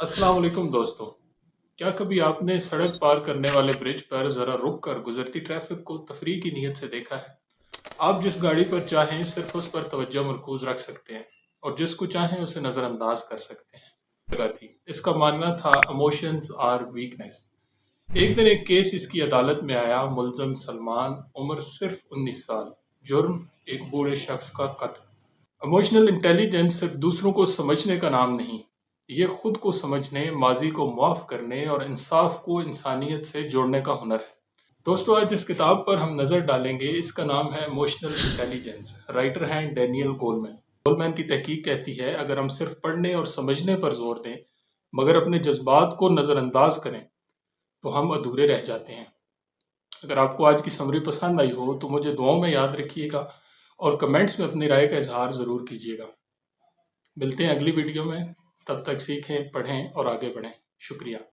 अस्सलाम वालेकुम दोस्तों। क्या कभी आपने सड़क पार करने वाले ब्रिज पर ज़रा रुक कर गुजरती ट्रैफिक को तफरीह की नीयत से देखा है? आप जिस गाड़ी पर चाहें सिर्फ उस पर तवज्जो मरकूज रख सकते हैं और जिसको चाहें उसे नज़रअंदाज कर सकते हैं। जगह थी इसका मानना था इमोशंस आर वीकनेस। एक दिन एक केस इसकी अदालत में आया। मुलजम सलमान, उम्र सिर्फ 19 साल। जुर्म एक बूढ़े शख्स का कत्ल। इमोशनल इंटेलिजेंस सिर्फ दूसरों को समझने का नाम नहीं, ये खुद को समझने, माजी को माफ़ करने और इंसाफ को इंसानियत से जोड़ने का हुनर है। दोस्तों, आज जिस किताब पर हम नज़र डालेंगे इसका नाम है इमोशनल इंटेलिजेंस। राइटर हैं डैनियल गोलमैन। गोलमैन की तहकीक कहती है, अगर हम सिर्फ पढ़ने और समझने पर जोर दें मगर अपने जज्बात को नज़रअंदाज करें तो हम अधूरे रह जाते हैं। अगर आपको आज की समरी पसंद आई हो तो मुझे दुआओं में याद रखिएगा और कमेंट्स में अपनी राय का इजहार ज़रूर कीजिएगा। मिलते हैं अगली वीडियो में। तब तक सीखें, पढ़ें और आगे बढ़ें। शुक्रिया।